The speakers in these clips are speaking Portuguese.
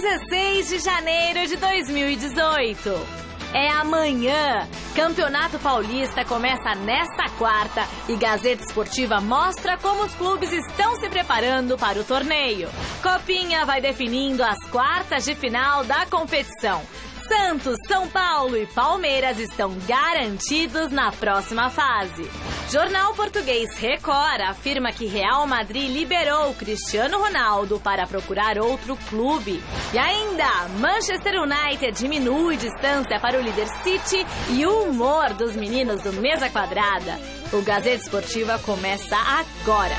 16 de janeiro de 2018. É amanhã. Campeonato Paulista começa nesta quarta e Gazeta Esportiva mostra como os clubes estão se preparando para o torneio. Copinha vai definindo as quartas de final da competição. Santos, São Paulo e Palmeiras estão garantidos na próxima fase. Jornal português Record afirma que Real Madrid liberou Cristiano Ronaldo para procurar outro clube. E ainda, Manchester United diminui distância para o líder City e o humor dos meninos do Mesa Quadrada. O Gazeta Esportiva começa agora.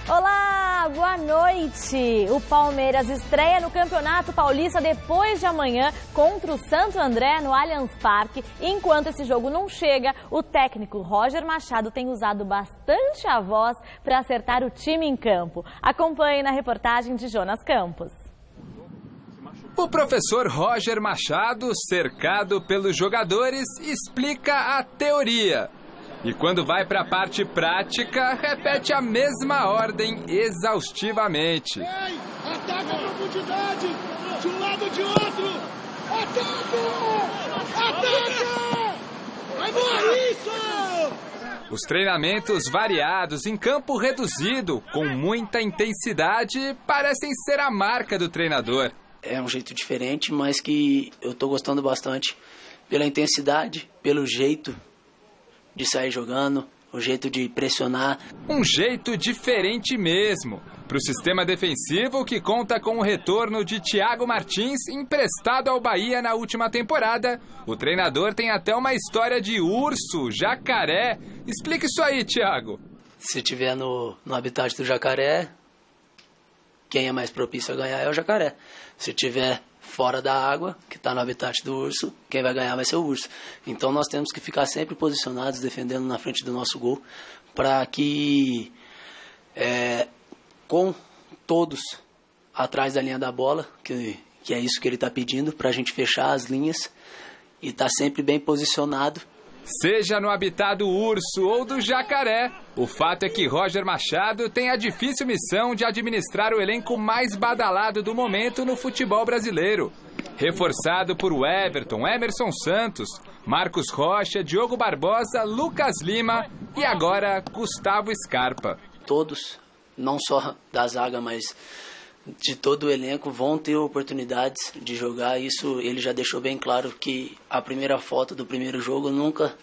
Olá, boa noite! O Palmeiras estreia no Campeonato Paulista depois de amanhã contra o Santo André no Allianz Parque. Enquanto esse jogo não chega, o técnico Roger Machado tem usado bastante a voz para acertar o time em campo. Acompanhe na reportagem de Jonas Campos. O professor Roger Machado, cercado pelos jogadores, explica a teoria. E quando vai para a parte prática, repete a mesma ordem exaustivamente. Ei, ataca a profundidade, de um lado de outro. Ataca! Ataca! Vai voar isso! Os treinamentos variados em campo reduzido, com muita intensidade, parecem ser a marca do treinador. É um jeito diferente, mas que eu estou gostando bastante pela intensidade, pelo jeito de sair jogando, o jeito de pressionar. Um jeito diferente mesmo. Para o sistema defensivo que conta com o retorno de Thiago Martins, emprestado ao Bahia na última temporada, o treinador tem até uma história de urso, jacaré. Explica isso aí, Thiago. Se tiver no habitat do jacaré, quem é mais propício a ganhar é o jacaré. Se tiver fora da água, que está no habitat do urso, quem vai ganhar vai ser o urso. Então nós temos que ficar sempre posicionados, defendendo na frente do nosso gol, para que com todos atrás da linha da bola, que é isso que ele está pedindo, para a gente fechar as linhas e estar sempre bem posicionado. Seja no habitat do urso ou do jacaré, o fato é que Roger Machado tem a difícil missão de administrar o elenco mais badalado do momento no futebol brasileiro. Reforçado por Everton, Emerson Santos, Marcos Rocha, Diogo Barbosa, Lucas Lima e agora Gustavo Scarpa. Todos, não só da zaga, mas de todo o elenco, vão ter oportunidades de jogar. Isso ele já deixou bem claro, que a primeira foto do primeiro jogo nunca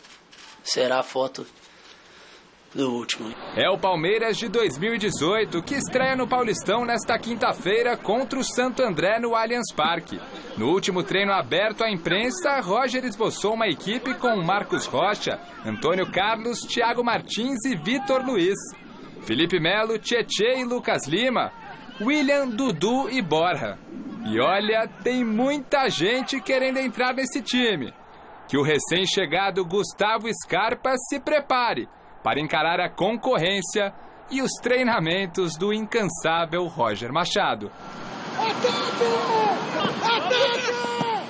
será a foto do último. É o Palmeiras de 2018 que estreia no Paulistão nesta quinta-feira contra o Santo André no Allianz Parque. No último treino aberto à imprensa, Roger esboçou uma equipe com Marcos Rocha, Antônio Carlos, Thiago Martins e Vitor Luiz. Felipe Melo, Tietê e Lucas Lima, William, Dudu e Borja. E olha, tem muita gente querendo entrar nesse time. Que o recém-chegado Gustavo Scarpa se prepare para encarar a concorrência e os treinamentos do incansável Roger Machado. Ataca! Ataca!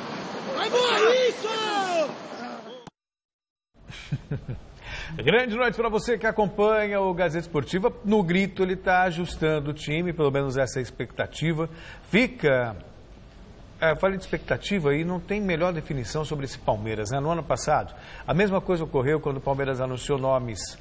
Vai voar isso! Grande noite para você que acompanha o Gazeta Esportiva. No grito ele está ajustando o time, pelo menos essa é a expectativa. Falei de expectativa e não tem melhor definição sobre esse Palmeiras, né? No ano passado, a mesma coisa ocorreu quando o Palmeiras anunciou nomes,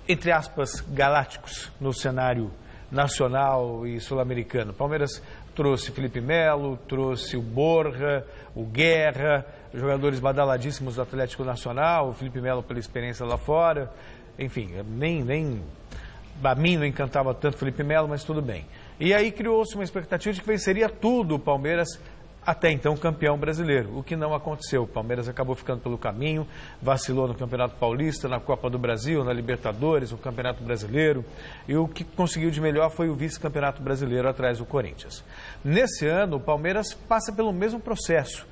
entre aspas, galácticos no cenário nacional e sul-americano. O Palmeiras trouxe Felipe Melo, trouxe o Borja, o Guerra, jogadores badaladíssimos do Atlético Nacional, o Felipe Melo pela experiência lá fora. Enfim, nem a mim não encantava tanto Felipe Melo, mas tudo bem. E aí criou-se uma expectativa de que venceria tudo o Palmeiras, até então campeão brasileiro, o que não aconteceu. O Palmeiras acabou ficando pelo caminho, vacilou no Campeonato Paulista, na Copa do Brasil, na Libertadores, no Campeonato Brasileiro, e o que conseguiu de melhor foi o vice-campeonato brasileiro atrás do Corinthians. Nesse ano, o Palmeiras passa pelo mesmo processo.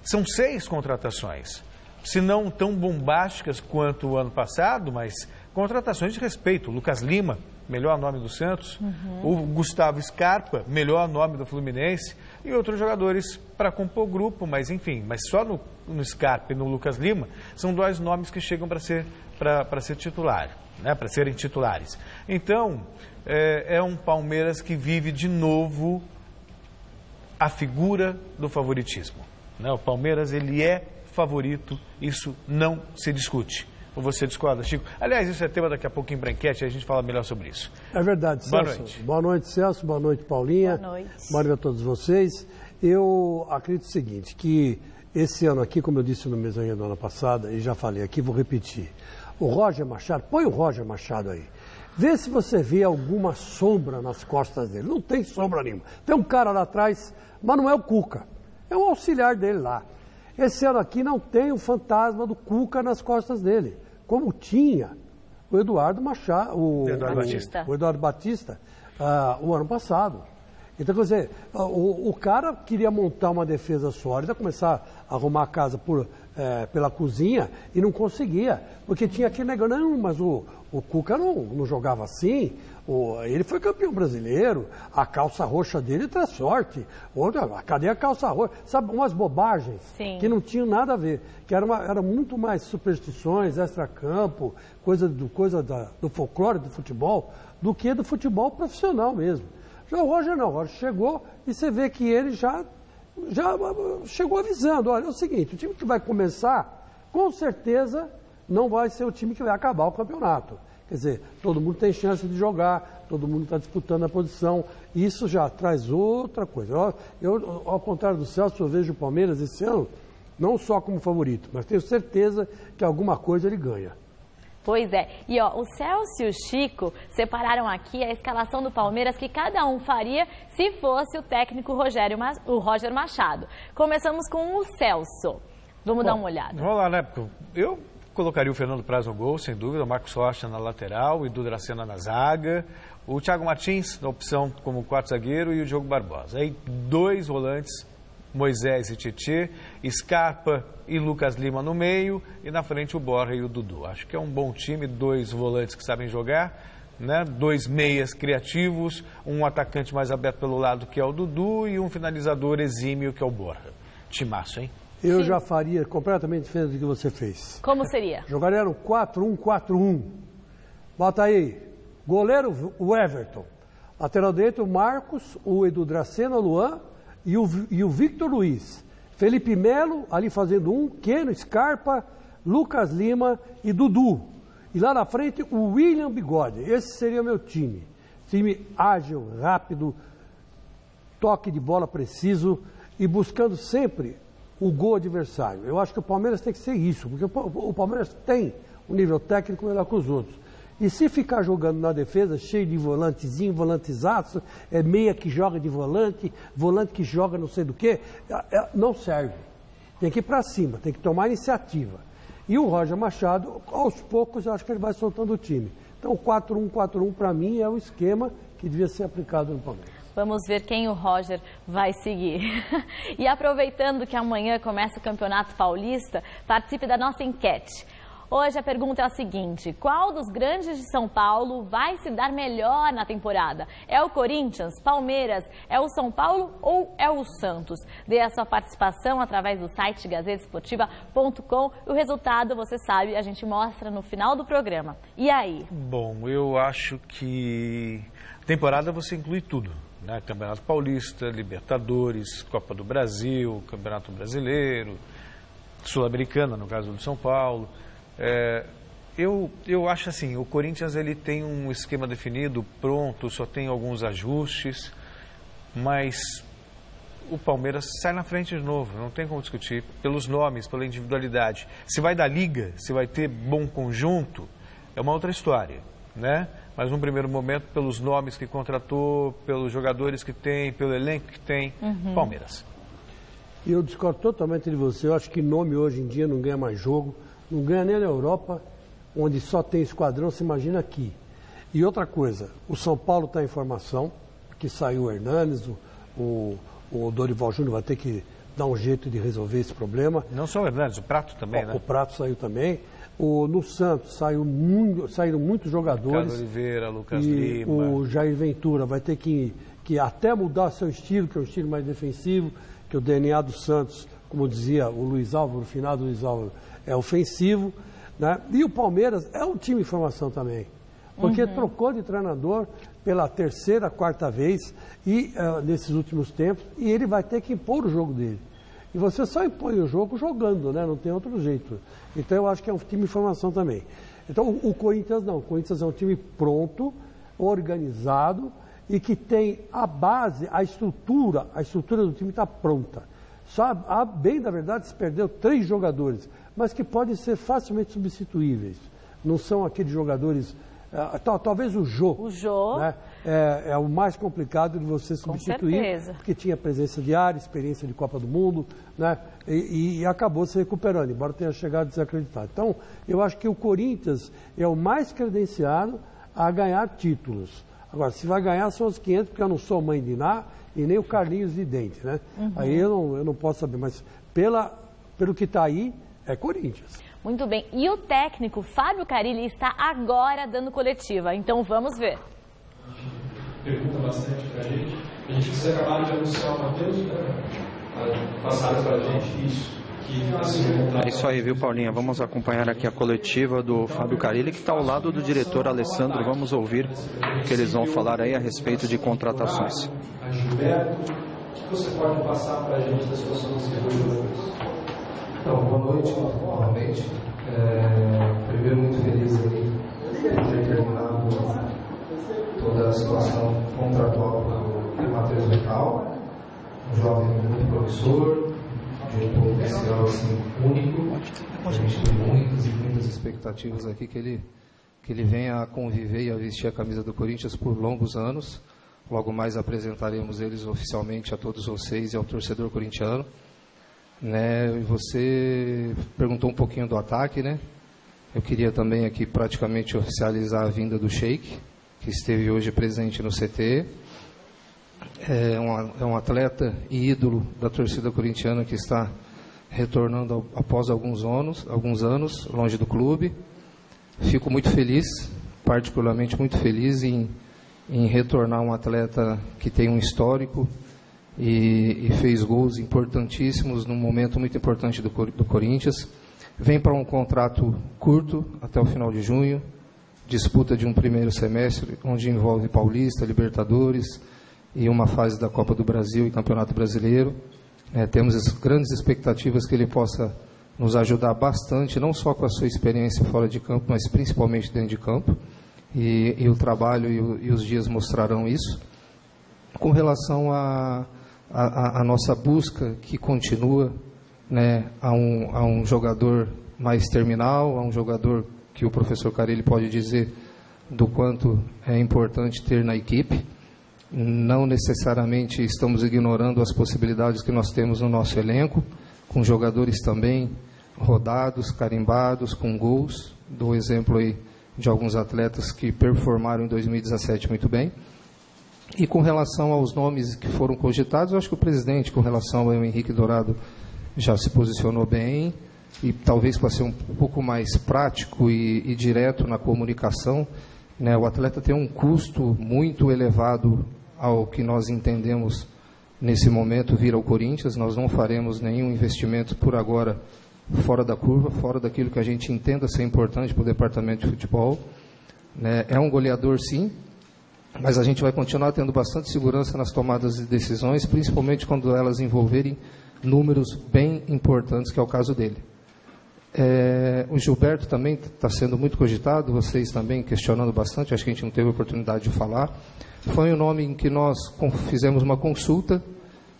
São 6 contratações, se não tão bombásticas quanto o ano passado, mas contratações de respeito. Lucas Lima, melhor nome do Santos, o Gustavo Scarpa, melhor nome do Fluminense, e outros jogadores para compor grupo, mas enfim, mas só no Scarpa e no Lucas Lima, são 2 nomes que chegam para ser para ser titular, né, para serem titulares. Então, é um Palmeiras que vive de novo a figura do favoritismo, né? O Palmeiras, ele é favorito, isso não se discute. Ou você discorda, Chico? Aliás, isso é tema daqui a pouco em Branquete, a gente fala melhor sobre isso. É verdade, Celso. Boa noite. Boa noite, Celso. Boa noite, Paulinha. Boa noite. Boa noite a todos vocês. Eu acredito o seguinte, que esse ano aqui, como eu disse no mês do ano passado, e já falei aqui, vou repetir. O Roger Machado, põe o Roger Machado aí. Vê se você vê alguma sombra nas costas dele. Não tem sombra nenhuma. Tem um cara lá atrás, mas não é o Cuca. É um auxiliar dele lá. Esse ano aqui não tem o fantasma do Cuca nas costas dele, como tinha o Eduardo Machado, o Eduardo Batista, o ano passado. Então, quer dizer, o cara queria montar uma defesa sólida, começar a arrumar a casa pela cozinha e não conseguia, porque tinha aquele negócio, não, mas o Cuca não jogava assim, ele foi campeão brasileiro, a calça roxa dele traz sorte, cadê a calça roxa? Sabe, umas bobagens que não tinham nada a ver, que era muito mais superstições, extracampo, coisa do folclore do futebol, do que do futebol profissional mesmo. Já o Roger não, o Roger chegou e você vê que ele já chegou avisando, olha, é o seguinte, o time que vai começar, com certeza, não vai ser o time que vai acabar o campeonato. Quer dizer, todo mundo tem chance de jogar, todo mundo está disputando a posição, isso já traz outra coisa. Eu, ao contrário do Celso, eu vejo o Palmeiras esse ano, não só como favorito, mas tenho certeza que alguma coisa ele ganha. Pois é. E ó, o Celso e o Chico separaram aqui a escalação do Palmeiras que cada um faria se fosse o técnico Roger Machado. Começamos com o Celso. Vamos dar uma olhada. Vamos lá, né? Eu colocaria o Fernando Praz no gol, sem dúvida, o Marcos Rocha na lateral, o Edu Dracena na zaga, o Thiago Martins na opção como quarto zagueiro e o Diogo Barbosa. Aí 2 volantes, Moisés e Tietê, Scarpa e Lucas Lima no meio e na frente o Borja e o Dudu. Acho que é um bom time, 2 volantes que sabem jogar, né? 2 meias criativos, um atacante mais aberto pelo lado que é o Dudu e um finalizador exímio que é o Borja. Timaço, hein? Eu já faria completamente diferente do que você fez. Como seria? Jogaria no 4-1-4-1. Bota aí, goleiro o Everton, lateral direito o Marcos, o Edu Dracena, o Luan e o Victor Luiz. Felipe Melo, ali fazendo Keno, Scarpa, Lucas Lima e Dudu. E lá na frente, o William Bigode. Esse seria o meu time. Time ágil, rápido, toque de bola preciso e buscando sempre o gol adversário. Eu acho que o Palmeiras tem que ser isso, porque o Palmeiras tem um nível técnico melhor que os outros. E se ficar jogando na defesa, cheio de volantezinho, volantizaço, meia que joga de volante, volante que joga não sei do que, não serve. Tem que ir para cima, tem que tomar iniciativa. E o Roger Machado, aos poucos, eu acho que ele vai soltando o time. Então, o 4-1-4-1, para mim, é o esquema que devia ser aplicado no Palmeiras. Vamos ver quem o Roger vai seguir. E aproveitando que amanhã começa o Campeonato Paulista, participe da nossa enquete. Hoje a pergunta é a seguinte: qual dos grandes de São Paulo vai se dar melhor na temporada? É o Corinthians, Palmeiras, é o São Paulo ou é o Santos? Dê a sua participação através do site gazetesportiva.com. O resultado, você sabe, a gente mostra no final do programa. E aí? Bom, eu acho que temporada você inclui tudo, né? Campeonato Paulista, Libertadores, Copa do Brasil, Campeonato Brasileiro, Sul-Americana, no caso do São Paulo. Eu acho assim, o Corinthians ele tem um esquema definido, pronto, só tem alguns ajustes, mas o Palmeiras sai na frente de novo, não tem como discutir, pelos nomes, pela individualidade. Se vai dar liga, se vai ter bom conjunto, é uma outra história, né? Mas num primeiro momento, pelos nomes que contratou, pelos jogadores que tem, pelo elenco que tem, Palmeiras. E eu discordo totalmente de você, eu acho que nome hoje em dia não ganha mais jogo, não ganha nem na Europa, onde só tem esquadrão, se imagina aqui. E outra coisa, o São Paulo está em formação, que saiu o Hernanes, o Dorival Júnior vai ter que dar um jeito de resolver esse problema. Não só o Hernanes, o Prato também, né? O Prato saiu também. No Santos saíram muitos jogadores. Ricardo Oliveira, Lucas Lima. O Jair Ventura vai ter que até mudar seu estilo, que é um estilo mais defensivo, que o DNA do Santos, como dizia o Luiz Álvaro, o finado Luiz Álvaro, é ofensivo. né? E o Palmeiras é um time em formação também, porque trocou de treinador pela terceira, quarta vez e nesses últimos tempos, e ele vai ter que impor o jogo dele. E você só impõe o jogo jogando, né? Não tem outro jeito. Então eu acho que é um time em formação também. Então o Corinthians não. O Corinthians é um time pronto, organizado e que tem a base, a estrutura do time está pronta. Só, bem da verdade, se perdeu 3 jogadores, mas que podem ser facilmente substituíveis. Não são aqueles jogadores... talvez o Jô. O Jô. Né? É o mais complicado de você substituir. Com certeza. Porque tinha presença de área, experiência de Copa do Mundo, né? E acabou se recuperando, embora tenha chegado desacreditado. Então, eu acho que o Corinthians é o mais credenciado a ganhar títulos. Agora, se vai ganhar são os 500, porque eu não sou mãe de Ná e nem o Carlinhos de Dente, né? Aí eu não posso saber, mas pelo que está aí, é Corinthians. Muito bem. E o técnico Fábio Carilli está agora dando coletiva. Então vamos ver. Pergunta bastante pra gente. A gente precisa acabar de anunciar o Matheus, passaram pra gente isso. É isso aí, viu, Paulinha? Vamos acompanhar aqui a coletiva do Fábio Carilli, que está ao lado do diretor Alessandro. Vamos ouvir o que eles vão falar aí a respeito de contratações. Gilberto, o que você pode passar para a gente da situação dos jogadores? Então, boa noite novamente. Primeiro, muito feliz aí por ter terminado toda a situação contratual do Matheus Lecal, um jovem muito promissor, de um potencial assim, único. A gente tem muitas e muitas expectativas aqui que ele venha a conviver e a vestir a camisa do Corinthians por longos anos. Logo mais apresentaremos eles oficialmente a todos vocês e ao torcedor corintiano. Né? E você perguntou um pouquinho do ataque, né? Eu queria também aqui praticamente oficializar a vinda do Sheik, que esteve hoje presente no CT. É um atleta e ídolo da torcida corintiana que está retornando após alguns anos longe do clube. Fico muito feliz, particularmente muito feliz em retornar um atleta que tem um histórico e fez gols importantíssimos num momento muito importante do Corinthians. Vem para um contrato curto, até o final de junho, disputa de um primeiro semestre, onde envolve Paulista, Libertadores e uma fase da Copa do Brasil e Campeonato Brasileiro. Temos as grandes expectativas que ele possa nos ajudar bastante, não só com a sua experiência fora de campo, mas principalmente dentro de campo. E o trabalho e os dias mostrarão isso. Com relação à nossa busca, que continua, né, a um jogador mais terminal, a um jogador que o professor Carilli pode dizer do quanto é importante ter na equipe. Não necessariamente estamos ignorando as possibilidades que nós temos no nosso elenco, com jogadores também rodados, carimbados, com gols. Dou exemplo aí de alguns atletas que performaram em 2017 muito bem. E com relação aos nomes que foram cogitados, eu acho que o presidente, com relação ao Henrique Dourado, já se posicionou bem, e talvez para ser um pouco mais prático e direto na comunicação, né, o atleta tem um custo muito elevado ao que nós entendemos nesse momento vir ao Corinthians. Nós não faremos nenhum investimento por agora fora da curva, fora daquilo que a gente entenda ser importante para o departamento de futebol. Né, é um goleador, sim, mas a gente vai continuar tendo bastante segurança nas tomadas de decisões, principalmente quando elas envolverem números bem importantes, que é o caso dele. O Gilberto também está sendo muito cogitado, vocês também questionando bastante, acho que a gente não teve oportunidade de falar. Foi um nome em que nós fizemos uma consulta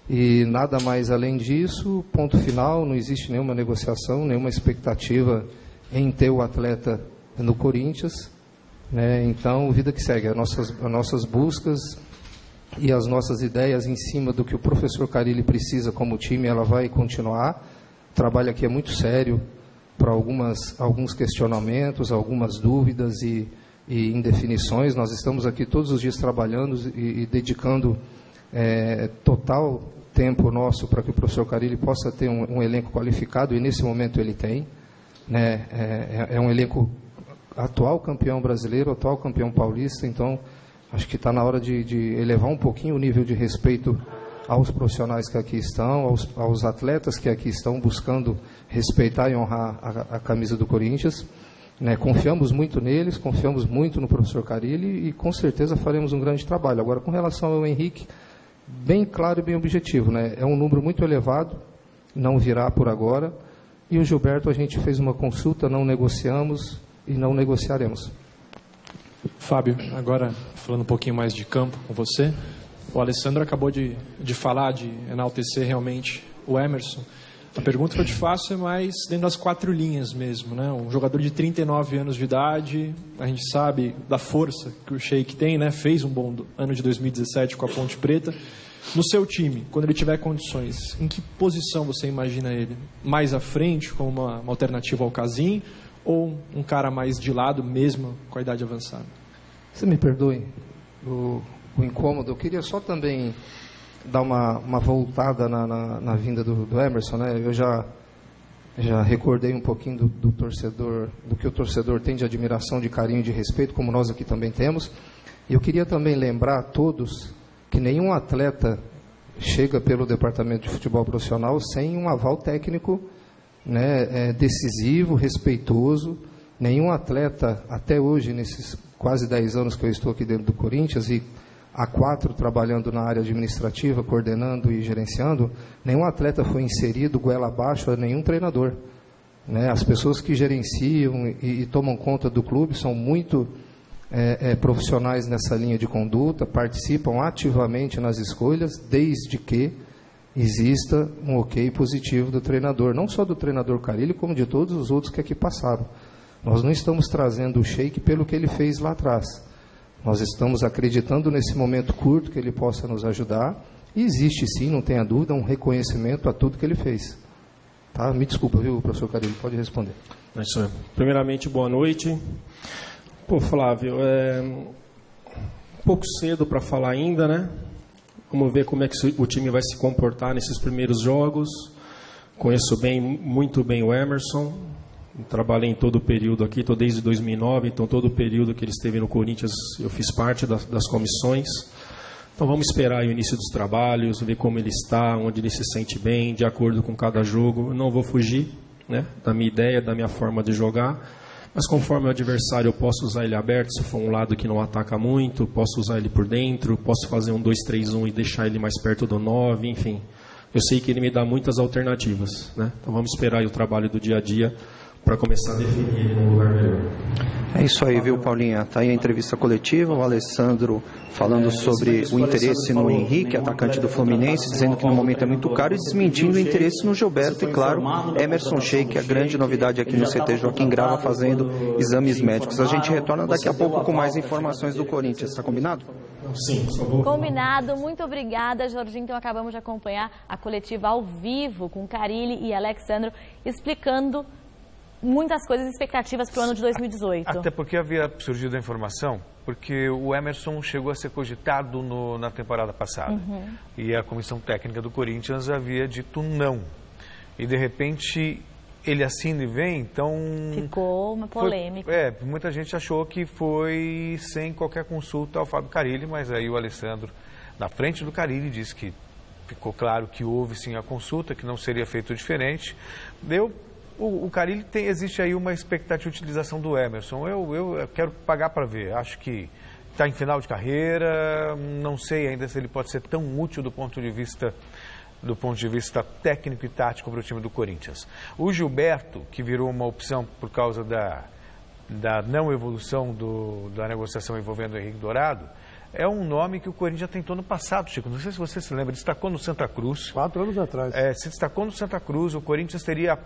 e nada mais além disso, ponto final, não existe nenhuma negociação, nenhuma expectativa em ter o atleta no Corinthians. Né? Então, vida que segue, as nossas buscas e as nossas ideias em cima do que o professor Carilli precisa como time, ela vai continuar. O trabalho aqui é muito sério para alguns questionamentos, algumas dúvidas e indefinições. Nós estamos aqui todos os dias trabalhando e dedicando total tempo nosso para que o professor Carilli possa ter um elenco qualificado, e nesse momento ele tem. Né? É um elenco atual campeão brasileiro, atual campeão paulista, então acho que está na hora de elevar um pouquinho o nível de respeito aos profissionais que aqui estão, aos atletas que aqui estão buscando respeitar e honrar a camisa do Corinthians. né? Confiamos muito neles, confiamos muito no professor Carilli e com certeza faremos um grande trabalho. Agora, com relação ao Henrique, bem claro e bem objetivo, né? É um número muito elevado, não virá por agora. E o Gilberto, a gente fez uma consulta, não negociamos e não negociaremos. Fábio, agora falando um pouquinho mais de campo com você, o Alessandro acabou de falar, de enaltecer realmente o Emerson. A pergunta que eu te faço é mais dentro das 4 linhas mesmo, né? Um jogador de 39 anos de idade, a gente sabe da força que o Sheik tem, né? Fez um bom ano de 2017 com a Ponte Preta. No seu time, quando ele tiver condições, em que posição você imagina ele? Mais à frente, como uma alternativa ao Casim, ou um cara mais de lado mesmo com a idade avançada? Você me perdoe o incômodo, eu queria só também dar uma voltada na vinda do Emerson, né? Eu já recordei um pouquinho do torcedor, do que o torcedor tem de admiração, de carinho, de respeito, como nós aqui também temos. E eu queria também lembrar a todos que nenhum atleta chega pelo departamento de futebol profissional sem um aval técnico, né, decisivo, respeitoso. Nenhum atleta, até hoje, nesses quase 10 anos que eu estou aqui dentro do Corinthians, e há 4 trabalhando na área administrativa, coordenando e gerenciando, nenhum atleta foi inserido goela abaixo a nenhum treinador, né? As pessoas que gerenciam e tomam conta do clube são muito profissionais nessa linha de conduta, participam ativamente nas escolhas, desde que exista um ok positivo do treinador, não só do treinador Carilli, como de todos os outros que aqui passaram. Nós não estamos trazendo o Sheik pelo que ele fez lá atrás. Nós estamos acreditando nesse momento curto que ele possa nos ajudar, e existe sim, não tenha dúvida, um reconhecimento a tudo que ele fez. Tá? Me desculpa, viu, professor Carilli, pode responder. Primeiramente, boa noite. Pô, Flávio, um pouco cedo para falar ainda, né? Vamos ver como é que o time vai se comportar nesses primeiros jogos. Conheço muito bem o Emerson. Trabalhei em todo o período aqui, estou desde 2009, então todo o período que ele esteve no Corinthians eu fiz parte das comissões. Então vamos esperar o início dos trabalhos, ver como ele está, onde ele se sente bem, de acordo com cada jogo. Eu não vou fugir, né, da minha ideia, da minha forma de jogar. Mas conforme o adversário, eu posso usar ele aberto, se for um lado que não ataca muito, posso usar ele por dentro, posso fazer um 2-3-1 e deixar ele mais perto do 9, enfim. Eu sei que ele me dá muitas alternativas, né? Então vamos esperar aí o trabalho do dia a dia para começar a definir ele num lugar melhor. É isso aí, viu, Paulinha? Está aí a entrevista coletiva, o Alessandro falando sobre o interesse no Henrique, atacante do Fluminense, dizendo que no momento é muito caro, e desmentindo o interesse no Gilberto, e claro, Emerson Sheik, a grande novidade aqui no CT Joaquim Grava, fazendo exames médicos. A gente retorna daqui a pouco com mais informações do Corinthians, está combinado? Sim, por favor. Combinado, muito obrigada, Jorginho. Então acabamos de acompanhar a coletiva ao vivo com Carilli e Alexandro, explicando muitas coisas e expectativas para o ano de 2018. Até porque havia surgido a informação, porque o Emerson chegou a ser cogitado na temporada passada. E a comissão técnica do Corinthians havia dito não. E de repente ele assina e vem, então... Ficou uma polêmica. Muita gente achou que foi sem qualquer consulta ao Fábio Carilli, mas aí o Alessandro, na frente do Carilli, disse que ficou claro que houve sim a consulta, que não seria feito diferente. O Carilli existe aí uma expectativa de utilização do Emerson. Eu quero pagar para ver. Acho que está em final de carreira. Não sei ainda se ele pode ser tão útil do ponto de vista técnico e tático para o time do Corinthians. O Gilberto, que virou uma opção por causa da não evolução da negociação envolvendo o Henrique Dourado, é um nome que o Corinthians já tentou no passado, Chico. Não sei se você se lembra, destacou no Santa Cruz. 4 anos atrás. Se destacou no Santa Cruz, o Corinthians teria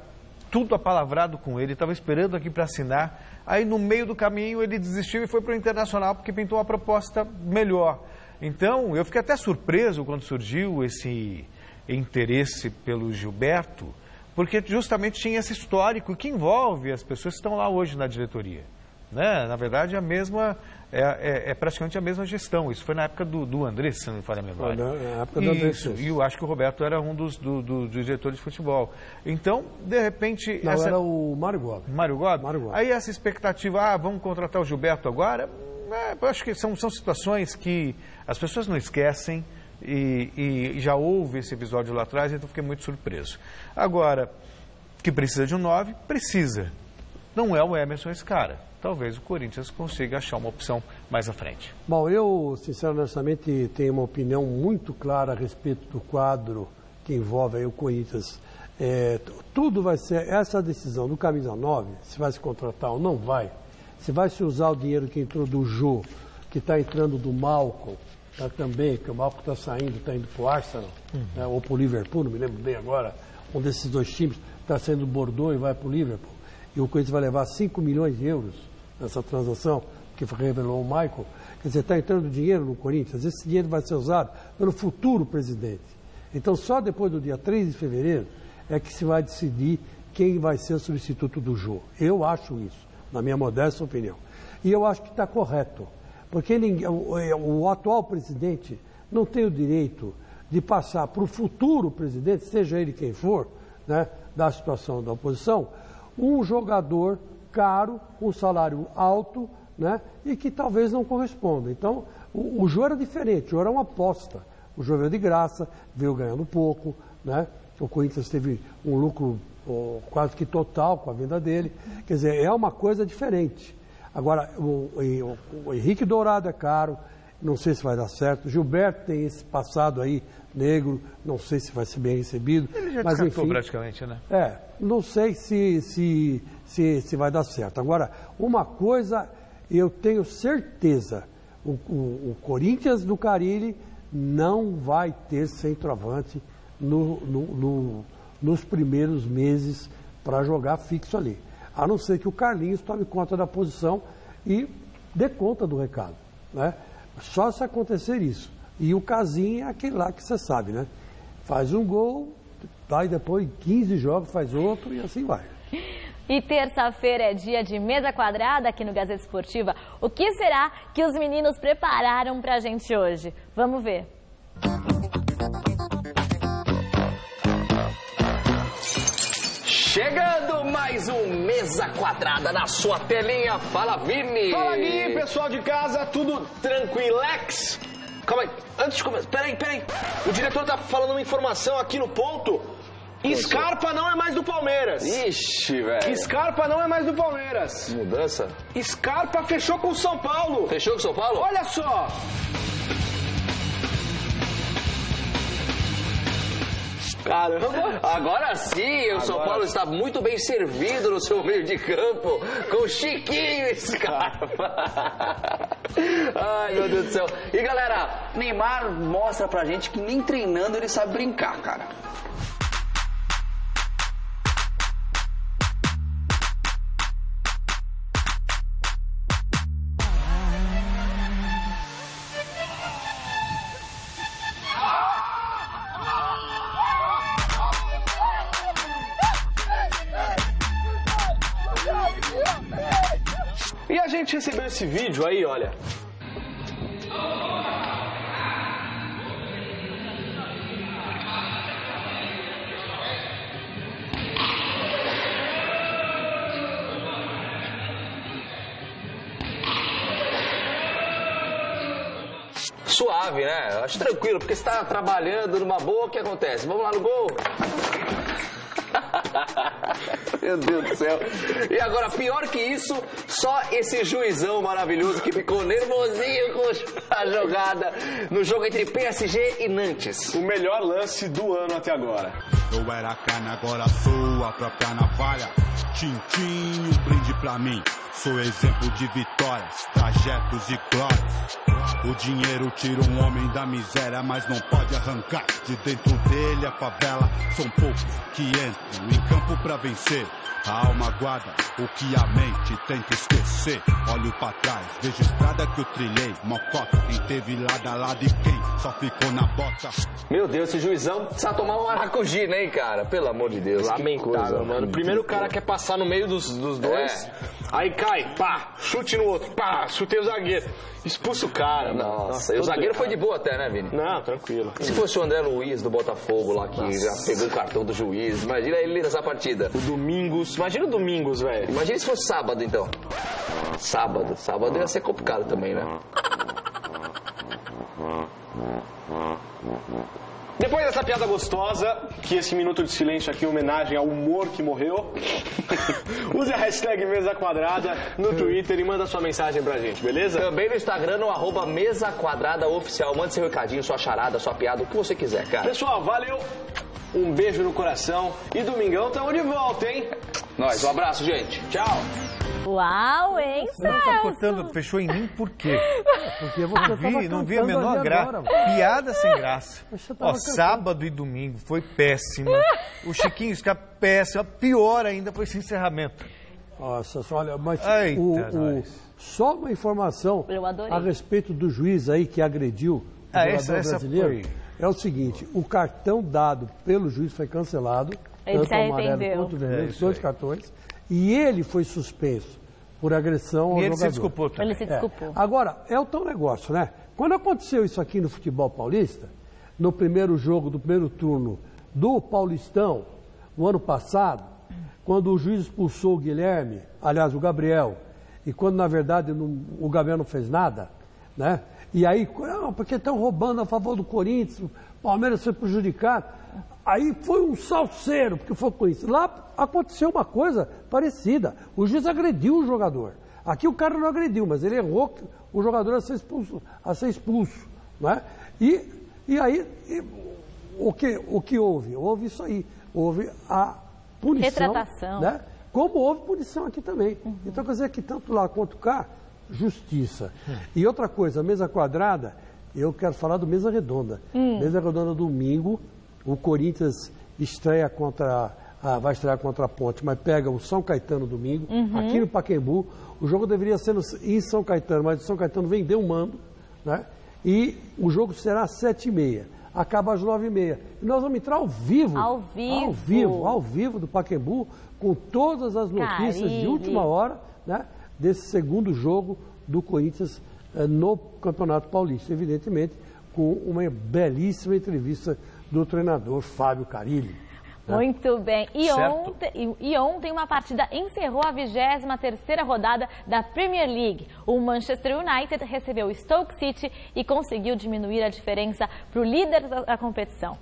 tudo apalavrado com ele, estava esperando aqui para assinar. Aí no meio do caminho ele desistiu e foi para o Internacional porque pintou uma proposta melhor. Então eu fiquei até surpreso quando surgiu esse interesse pelo Gilberto, porque justamente tinha esse histórico que envolve as pessoas que estão lá hoje na diretoria, né? Na verdade é praticamente a mesma gestão. Isso foi na época do André, se não me falha a memória. Na época do André. E eu acho que o Roberto era um dos diretores de futebol. Então, de repente... Era o Mário Gobi. Mário Gobi? Aí essa expectativa, vamos contratar o Gilberto agora, eu acho que são situações que as pessoas não esquecem e já houve esse episódio lá atrás, então fiquei muito surpreso. Agora, que precisa de um 9, precisa. não é o Emerson esse cara. Talvez o Corinthians consiga achar uma opção mais à frente. Bom, eu, sinceramente, tenho uma opinião muito clara a respeito do quadro que envolve aí o Corinthians. Tudo vai ser, essa decisão do camisa 9, se vai se contratar ou não vai, se vai se usar o dinheiro que entrou do Jô, que está entrando do Malcolm, tá também, que o Malcolm está saindo, está indo para o Arsenal, né, ou para o Liverpool, não me lembro bem agora, um desses dois times está saindo do Bordeaux e vai para o Liverpool, e o Corinthians vai levar 5 milhões de euros nessa transação, que revelou o Michael. Quer dizer, está entrando dinheiro no Corinthians, esse dinheiro vai ser usado pelo futuro presidente. Então, só depois do dia 3 de fevereiro é que se vai decidir quem vai ser o substituto do Jô. Eu acho isso, na minha modesta opinião. E eu acho que está correto, porque o atual presidente não tem o direito de passar para o futuro presidente, seja ele quem for, né, da situação da oposição, um jogador caro, um salário alto, né, e que talvez não corresponda. Então, o Jô era diferente, o Jô era uma aposta. O Jô veio de graça, veio ganhando pouco, né? O Corinthians teve um lucro quase que total com a venda dele. Quer dizer, é uma coisa diferente. Agora, o Henrique Dourado é caro, não sei se vai dar certo. Gilberto tem esse passado aí negro, não sei se vai ser bem recebido. Ele já mas descartou enfim, praticamente, né? Não sei se vai dar certo. Agora, uma coisa eu tenho certeza, o Corinthians do Carille não vai ter centroavante nos primeiros meses para jogar fixo ali. A não ser que o Carlinhos tome conta da posição e dê conta do recado, né? Só se acontecer isso. E o Casinha é aquele lá que você sabe, né? Faz um gol, aí depois 15 jogos faz outro e assim vai. E terça-feira é dia de mesa quadrada aqui no Gazeta Esportiva. O que será que os meninos prepararam pra gente hoje? Vamos ver. Chegando mais um Mesa Quadrada na sua telinha. Fala, Vini! Fala, Gui, pessoal de casa, tudo tranquilex? Calma aí, antes de começar, peraí. O diretor tá falando uma informação aqui no ponto. Scarpa não é mais do Palmeiras. Ixi, velho. Scarpa não é mais do Palmeiras. Mudança? Scarpa fechou com o São Paulo. Fechou com o São Paulo? Olha só. Caramba! Agora sim, o São Paulo está muito bem servido no seu meio de campo, com Chiquinho Scarpa. Ai, meu Deus do céu. E galera, Neymar mostra pra gente que nem treinando ele sabe brincar, cara. E a gente recebeu esse vídeo aí, olha. Suave, né? Acho tranquilo, porque você tá trabalhando numa boa, o que acontece? Vamos lá no gol. Meu Deus do céu. E agora, pior que isso, só esse juizão maravilhoso que ficou nervosinho com a jogada no jogo entre PSG e Nantes. O melhor lance do ano até agora. Eu era carne, agora sou a própria navalha. Tintim, um brinde pra mim. Sou exemplo de vitórias, trajetos e glórias. O dinheiro tira um homem da miséria, mas não pode arrancar de dentro dele a favela. São poucos que entram em campo pra vencer. A alma guarda o que a mente tenta esquecer. Olho pra trás, vejo a estrada que eu trilhei. Mocota, quem teve lado a lado e quem só ficou na bota. Meu Deus, esse juizão precisa tomar um maracujina, hein, cara? Pelo amor de Deus. Lamentável, mano. Primeiro o cara quer passar no meio dos dois, aí cai, pá, chute no outro, pá, chutei o zagueiro. Expulsa o cara, mano. Nossa, e o zagueiro foi de boa até, né, Vini? Não, tranquilo. Se fosse o André Luiz do Botafogo lá, que já pegou o cartão do juiz, imagina ele nessa partida. O Domingos, imagina o Domingos, velho. Imagina se fosse sábado, então. Sábado ia ser complicado também, né? Depois dessa piada gostosa, que esse minuto de silêncio aqui em homenagem ao humor que morreu, use a hashtag Mesa Quadrada no Twitter e manda sua mensagem pra gente, beleza? Também no Instagram, no @Mesa Quadrada Oficial. Mande seu recadinho, sua charada, sua piada, o que você quiser, cara. Pessoal, valeu! Um beijo no coração e domingão tamo de volta, hein? Nós, um abraço, gente. Tchau! Uau, hein, Você não tá Celso? cortando, fechou em mim por quê? Porque você Não vi a menor graça. Piada sem graça. Ó, sábado e domingo foi péssimo. O Chiquinho fica péssimo. Pior ainda foi esse encerramento. Nossa, olha, mas Eita, só uma informação Eu adorei. a respeito do juiz aí que agrediu o jogador brasileiro. É o seguinte, o cartão dado pelo juiz foi cancelado. Ele tanto se o amarelo arrependeu. quanto o vermelho, 2 cartões. E ele foi suspenso por agressão ao E ele jogador. se desculpou também. Ele se desculpou. Agora, é o tal negócio, né? Quando aconteceu isso aqui no futebol paulista, no primeiro jogo do primeiro turno do Paulistão, o ano passado, quando o juiz expulsou o Guilherme, aliás, o Gabriel, e quando, na verdade, o Gabriel não fez nada, né? E aí, porque estão roubando a favor do Corinthians, o Palmeiras foi prejudicado. Aí foi um salseiro, porque foi com isso. Lá aconteceu uma coisa parecida. O juiz agrediu o jogador. Aqui o cara não agrediu, mas ele errou o jogador a ser expulso, não é? E aí, o que houve? Houve isso aí. Houve a punição. Retratação. Né? Como houve punição aqui também. Então, quer dizer que tanto lá quanto cá, justiça. E outra coisa, mesa quadrada, eu quero falar do mesa redonda. Mesa redonda domingo, o Corinthians vai estrear contra a Ponte, mas pega o São Caetano domingo, aqui no Pacaembu. O jogo deveria ser em São Caetano, mas o São Caetano vendeu um mando, né? E o jogo será às 7h30. Acaba às 9h30. E nós vamos entrar ao vivo do Pacaembu, com todas as notícias de última hora, né? Desse segundo jogo do Corinthians no Campeonato Paulista. Evidentemente, com uma belíssima entrevista do treinador Fábio Carille. Né? Muito bem. E ontem uma partida encerrou a 23ª rodada da Premier League. O Manchester United recebeu o Stoke City e conseguiu diminuir a diferença para o líder da competição.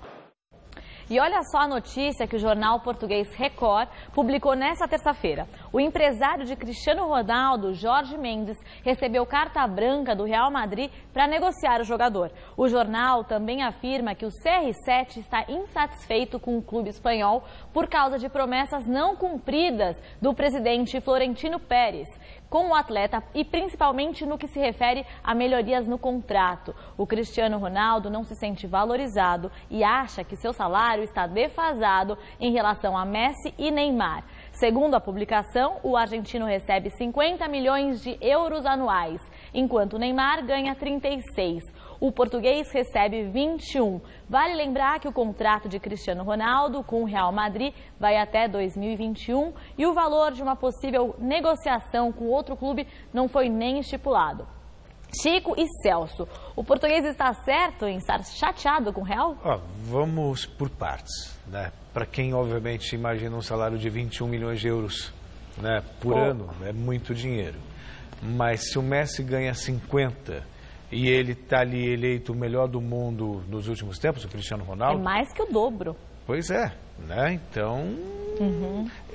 E olha só a notícia que o jornal português Record publicou nesta terça-feira. O empresário de Cristiano Ronaldo, Jorge Mendes, recebeu carta branca do Real Madrid para negociar o jogador. O jornal também afirma que o CR7 está insatisfeito com o clube espanhol por causa de promessas não cumpridas do presidente Florentino Pérez com o atleta e principalmente no que se refere a melhorias no contrato. O Cristiano Ronaldo não se sente valorizado e acha que seu salário está defasado em relação a Messi e Neymar. Segundo a publicação, o argentino recebe 50 milhões de euros anuais, enquanto o Neymar ganha 36. O português recebe 21. Vale lembrar que o contrato de Cristiano Ronaldo com o Real Madrid vai até 2021 e o valor de uma possível negociação com outro clube não foi nem estipulado. Chico e Celso, o português está certo em estar chateado com o Real? Vamos por partes, né? Para quem, obviamente, imagina um salário de 21 milhões de euros, né, por ano, é muito dinheiro. Mas se o Messi ganha 50 e ele está ali eleito o melhor do mundo nos últimos tempos, o Cristiano Ronaldo... É mais que o dobro. Pois é, né? Então,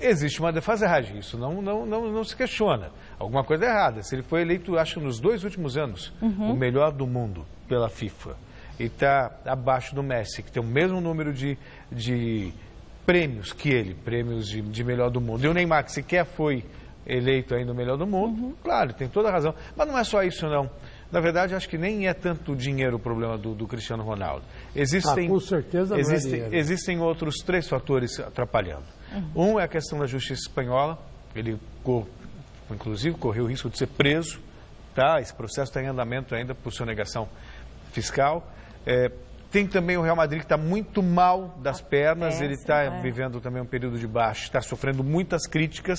existe uma defasagem, isso não se questiona. Alguma coisa é errada. Se ele foi eleito, acho, nos 2 últimos anos, o melhor do mundo pela FIFA, e está abaixo do Messi, que tem o mesmo número de prêmios que ele, prêmios de melhor do mundo. E o Neymar, que sequer foi eleito ainda o melhor do mundo, claro, tem toda a razão. Mas não é só isso, não. Na verdade, acho que nem é tanto dinheiro o problema do Cristiano Ronaldo. Com certeza não é dinheiro. Existem outros 3 fatores atrapalhando. Um é a questão da justiça espanhola. Ele, inclusive, correu o risco de ser preso. Tá? Esse processo está em andamento ainda por sonegação fiscal. Tem também o Real Madrid, que está muito mal das pernas. Ele está vivendo também um período de baixo. Está sofrendo muitas críticas.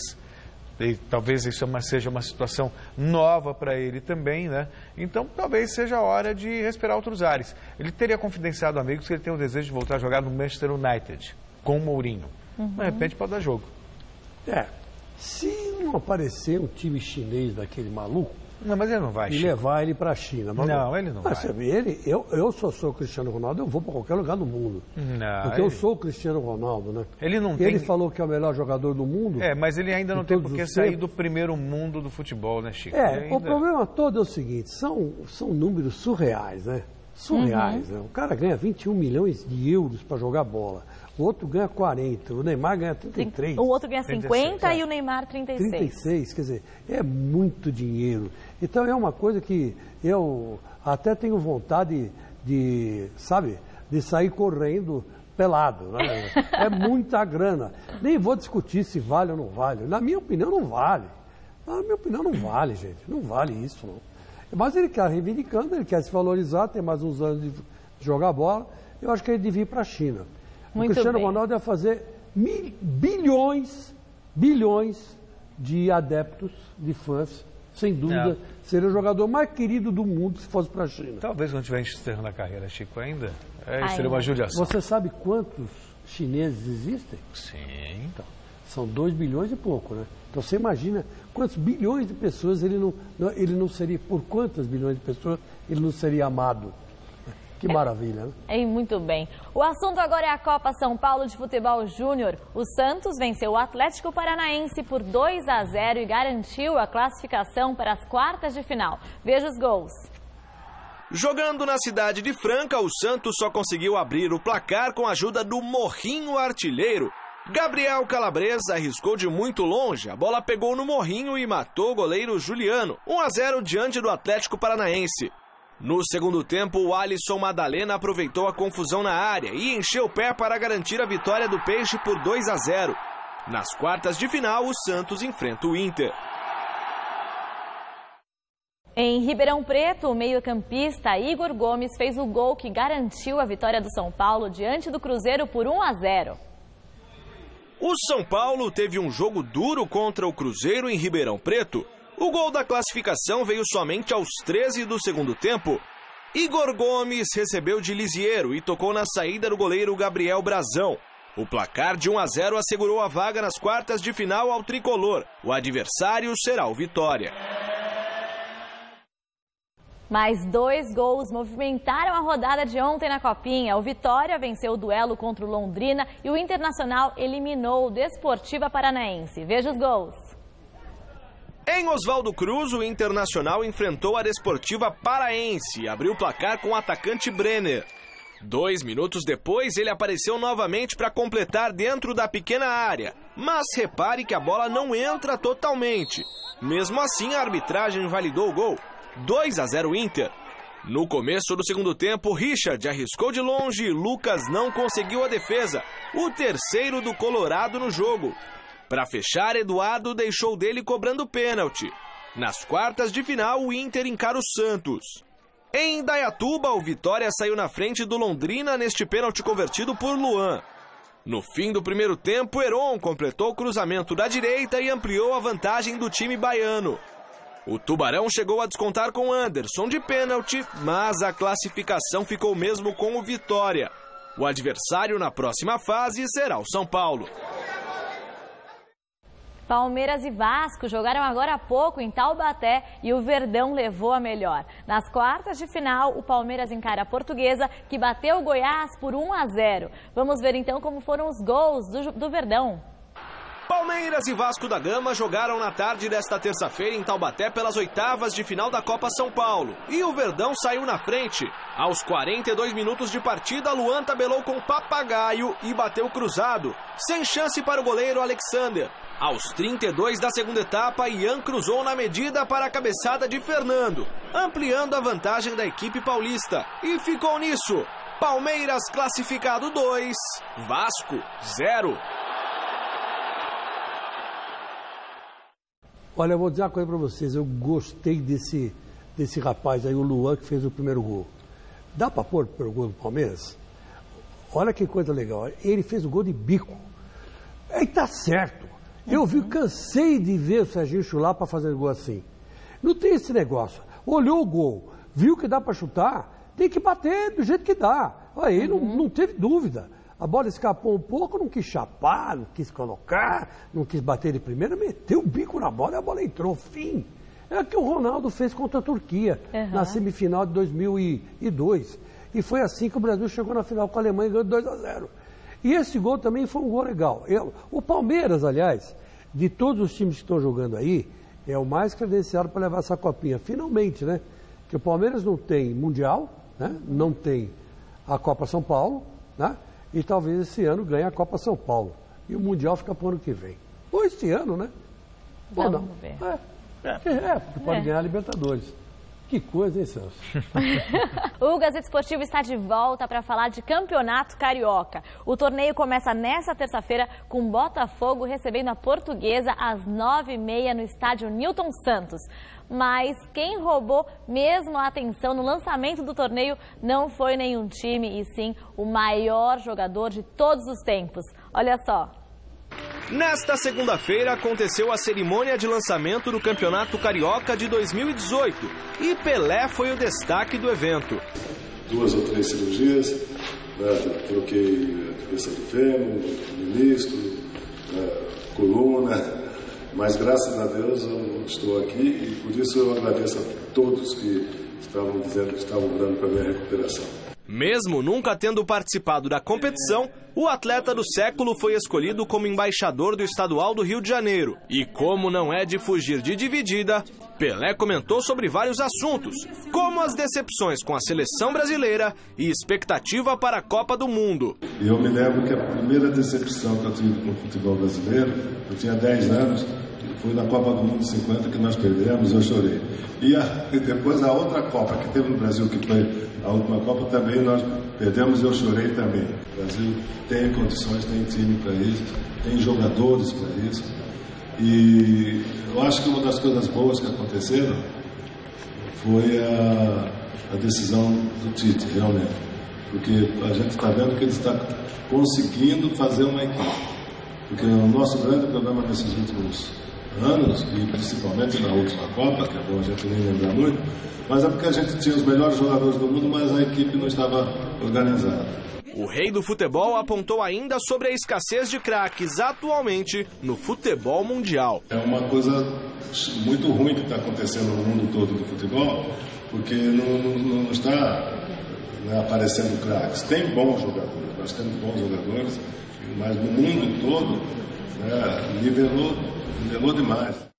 E talvez isso seja uma situação nova para ele também, né? Então, talvez seja a hora de respirar outros ares. Ele teria confidenciado a amigos que ele tem o desejo de voltar a jogar no Manchester United, com o Mourinho. De repente pode dar jogo. Se não aparecer um time chinês daquele maluco, Não, mas ele não vai, e levar ele para a China. Mas não, ele não vai. Você vê, eu sou o Cristiano Ronaldo, eu vou para qualquer lugar do mundo. Não, porque eu sou o Cristiano Ronaldo, né? Ele falou que é o melhor jogador do mundo. Mas ele ainda não tem por que sair do primeiro mundo do futebol, né, Chico? Ainda... O problema todo é o seguinte, são números surreais, né? Surreais, né? O cara ganha 21 milhões de euros para jogar bola. O outro ganha 40, o Neymar ganha 33. O outro ganha 50 36, e o Neymar 36. 36, quer dizer, é muito dinheiro. Então é uma coisa que eu até tenho vontade de sair correndo pelado. Né? É muita grana. Nem vou discutir se vale ou não vale. Na minha opinião, não vale. Na minha opinião, não vale, gente. Não vale isso, não. Mas ele quer reivindicando, ele quer se valorizar, tem mais uns anos de jogar bola. Eu acho que ele devia ir para a China. O Cristiano Ronaldo ia fazer bilhões de adeptos, de fãs, sem dúvida. Seria o jogador mais querido do mundo se fosse para a China. Talvez não estiver encerrando a carreira, Chico, ainda. Seria uma judiação. Você sabe quantos chineses existem? Sim. Então, são 2 bilhões e pouco, né? Então você imagina quantos bilhões de pessoas ele não seria, por quantas bilhões de pessoas ele não seria amado. Que maravilha, né? Muito bem. O assunto agora é a Copa São Paulo de Futebol Júnior. O Santos venceu o Atlético Paranaense por 2-0 e garantiu a classificação para as quartas de final. Veja os gols. Jogando na cidade de Franca, o Santos só conseguiu abrir o placar com a ajuda do Morrinho artilheiro. Gabriel Calabresa arriscou de muito longe, a bola pegou no Morrinho e matou o goleiro Juliano. 1-0 diante do Atlético Paranaense. No segundo tempo, o Alisson Madalena aproveitou a confusão na área e encheu o pé para garantir a vitória do Peixe por 2-0. Nas quartas de final, o Santos enfrenta o Inter. Em Ribeirão Preto, o meio-campista Igor Gomes fez o gol que garantiu a vitória do São Paulo diante do Cruzeiro por 1-0. O São Paulo teve um jogo duro contra o Cruzeiro em Ribeirão Preto. O gol da classificação veio somente aos 13 do segundo tempo. Igor Gomes recebeu de Lisiero e tocou na saída do goleiro Gabriel Brazão. O placar de 1-0 assegurou a vaga nas quartas de final ao tricolor. O adversário será o Vitória. Mais 2 gols movimentaram a rodada de ontem na Copinha. O Vitória venceu o duelo contra o Londrina e o Internacional eliminou o Desportiva Paranaense. Veja os gols. Em Oswaldo Cruz, o Internacional enfrentou a Desportiva Paraense e abriu o placar com o atacante Brenner. 2 minutos depois, ele apareceu novamente para completar dentro da pequena área. Mas repare que a bola não entra totalmente. Mesmo assim, a arbitragem validou o gol. 2-0 Inter. No começo do segundo tempo, Richard arriscou de longe e Lucas não conseguiu a defesa. O terceiro do Colorado no jogo. Para fechar, Eduardo deixou dele cobrando pênalti. Nas quartas de final, o Inter encara o Santos. Em Indaiatuba, o Vitória saiu na frente do Londrina neste pênalti convertido por Luan. No fim do primeiro tempo, Heron completou o cruzamento da direita e ampliou a vantagem do time baiano. O Tubarão chegou a descontar com Anderson de pênalti, mas a classificação ficou mesmo com o Vitória. O adversário na próxima fase será o São Paulo. Palmeiras e Vasco jogaram agora há pouco em Taubaté e o Verdão levou a melhor. Nas quartas de final, o Palmeiras encara a Portuguesa, que bateu o Goiás por 1-0. Vamos ver então como foram os gols do Verdão. Palmeiras e Vasco da Gama jogaram na tarde desta terça-feira em Taubaté pelas oitavas de final da Copa São Paulo. E o Verdão saiu na frente. Aos 42 minutos de partida, Luan tabelou com papagaio e bateu cruzado, sem chance para o goleiro Alexander. Aos 32 da segunda etapa, Ian cruzou na medida para a cabeçada de Fernando, ampliando a vantagem da equipe paulista. E ficou nisso. Palmeiras classificado 2, Vasco 0. Olha, eu vou dizer uma coisa para vocês, eu gostei desse rapaz aí, o Luan, que fez o primeiro gol. Dá para pôr o primeiro gol do Palmeiras? Olha que coisa legal, ele fez o gol de bico. Aí tá certo. Eu cansei de ver o Serginho Chulapa fazer gol assim. Não tem esse negócio. Olhou o gol, viu que dá para chutar, tem que bater do jeito que dá. Aí não teve dúvida. A bola escapou um pouco, não quis chapar, não quis colocar, não quis bater de primeira, meteu o bico na bola e a bola entrou. Fim. É o que o Ronaldo fez contra a Turquia, na semifinal de 2002. E foi assim que o Brasil chegou na final com a Alemanha e ganhou 2-0. E esse gol também foi um gol legal. O Palmeiras, aliás, de todos os times que estão jogando aí, é o mais credenciado para levar essa copinha. Finalmente, né? Porque o Palmeiras não tem Mundial, né? Não tem a Copa São Paulo, né? E talvez esse ano ganhe a Copa São Paulo. E o Mundial fica para o ano que vem. Ou este ano, né? Vamos ver. Porque pode ganhar a Libertadores. Que coisa, hein, Celso? O Gazeta Esportivo está de volta para falar de Campeonato Carioca. O torneio começa nesta terça-feira com Botafogo recebendo a Portuguesa às 9h30 no estádio Newton Santos. Mas quem roubou mesmo a atenção no lançamento do torneio não foi nenhum time, e sim o maior jogador de todos os tempos. Olha só. Nesta segunda-feira aconteceu a cerimônia de lançamento do Campeonato Carioca de 2018 e Pelé foi o destaque do evento. 2 ou 3 cirurgias, né? Troquei a cabeça do fêmur, menisco, coluna, mas graças a Deus eu estou aqui e por isso eu agradeço a todos que estavam dizendo que estavam orando para a minha recuperação. Mesmo nunca tendo participado da competição, o atleta do século foi escolhido como embaixador do Estadual do Rio de Janeiro. E como não é de fugir de dividida, Pelé comentou sobre vários assuntos, como as decepções com a seleção brasileira e expectativa para a Copa do Mundo. E eu me lembro que a primeira decepção que eu tive com o futebol brasileiro, eu tinha 10 anos, foi na Copa do Mundo 50 que nós perdemos, eu chorei. E depois a outra Copa que teve no Brasil, que foi a última Copa, também nós perdemos e eu chorei também. O Brasil tem condições, tem time para isso, tem jogadores para isso. E eu acho que uma das coisas boas que aconteceram foi a decisão do Tite, realmente. Porque a gente está vendo que ele está conseguindo fazer uma equipe. Porque o nosso grande problema nesses últimos anos, e principalmente na última Copa, que é bom a gente nem lembrar muito, mas é porque a gente tinha os melhores jogadores do mundo, mas a equipe não estava organizada. O rei do futebol apontou ainda sobre a escassez de craques atualmente no futebol mundial. É uma coisa muito ruim que está acontecendo no mundo todo do futebol, porque não está aparecendo craques. Tem bons jogadores, nós temos bons jogadores, mas no mundo todo nivelou demais.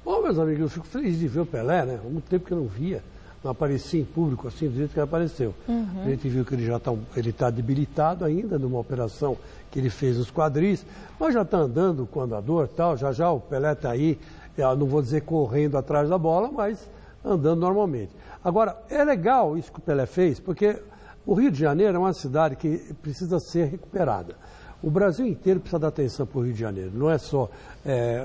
Bom, meus amigos, eu fico feliz de ver o Pelé, né? Há muito tempo que eu não via, não aparecia em público assim do jeito que ele apareceu. A gente viu que ele está debilitado ainda numa operação que ele fez nos quadris, mas já está andando com andador e tal, já o Pelé está aí, eu não vou dizer correndo atrás da bola, mas andando normalmente. Agora, é legal isso que o Pelé fez, porque o Rio de Janeiro é uma cidade que precisa ser recuperada. O Brasil inteiro precisa dar atenção para o Rio de Janeiro, não é só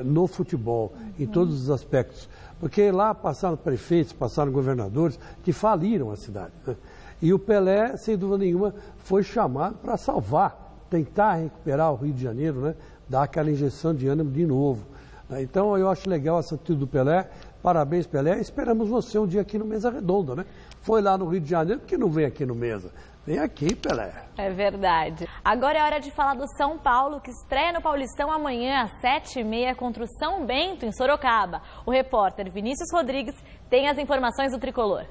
no futebol, em todos os aspectos. Porque lá passaram prefeitos, passaram governadores que faliram a cidade. Né? E o Pelé, sem dúvida nenhuma, foi chamado para salvar, tentar recuperar o Rio de Janeiro, né? Dar aquela injeção de ânimo de novo. Então eu acho legal essa atitude do Pelé. Parabéns, Pelé. Esperamos você um dia aqui no Mesa Redonda, né? Foi lá no Rio de Janeiro, porque não vem aqui no Mesa. Vem aqui, Pelé. É verdade. Agora é hora de falar do São Paulo, que estreia no Paulistão amanhã às 7h30 contra o São Bento, em Sorocaba. O repórter Vinícius Rodrigues tem as informações do tricolor.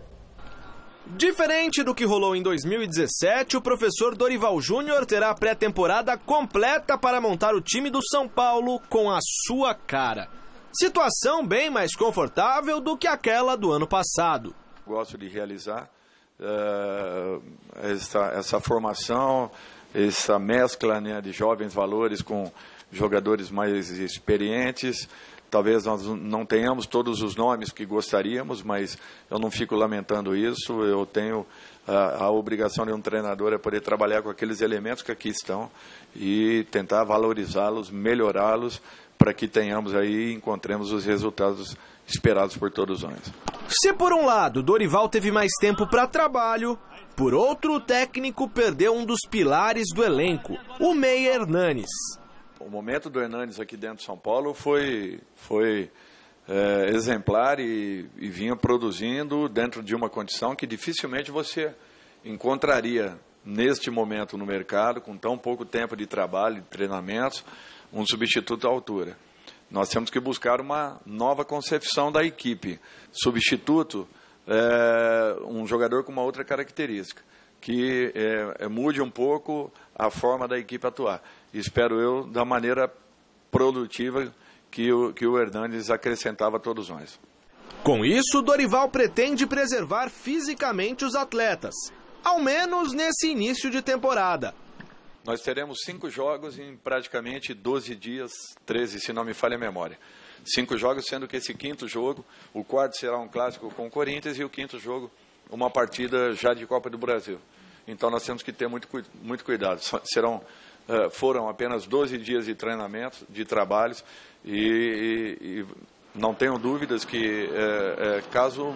Diferente do que rolou em 2017, o professor Dorival Júnior terá a pré-temporada completa para montar o time do São Paulo com a sua cara. Situação bem mais confortável do que aquela do ano passado. Gosto de realizar essa formação, essa mescla, né, de jovens valores com jogadores mais experientes. Talvez nós não tenhamos todos os nomes que gostaríamos, mas eu não fico lamentando isso. Eu tenho a obrigação de um treinador é poder trabalhar com aqueles elementos que aqui estão e tentar valorizá-los, melhorá-los, para que tenhamos aí, encontremos os resultados esperados por todos nós. Se por um lado Dorival teve mais tempo para trabalho, por outro o técnico perdeu um dos pilares do elenco, o meia Hernanes. O momento do Hernanes aqui dentro de São Paulo foi exemplar e vinha produzindo dentro de uma condição que dificilmente você encontraria neste momento no mercado, com tão pouco tempo de trabalho, de treinamentos, um substituto à altura. Nós temos que buscar uma nova concepção da equipe. Substituto, um jogador com uma outra característica, que mude um pouco a forma da equipe atuar. Espero eu, da maneira produtiva que o Hernanes acrescentava a todos nós. Com isso, Dorival pretende preservar fisicamente os atletas, ao menos nesse início de temporada. Nós teremos 5 jogos em praticamente 12 dias, 13, se não me falha a memória. 5 jogos, sendo que esse 5º jogo, o 4º será um clássico com o Corinthians e o 5º jogo, uma partida já de Copa do Brasil. Então nós temos que ter muito cuidado. Foram apenas 12 dias de treinamento, de trabalhos, e não tenho dúvidas que caso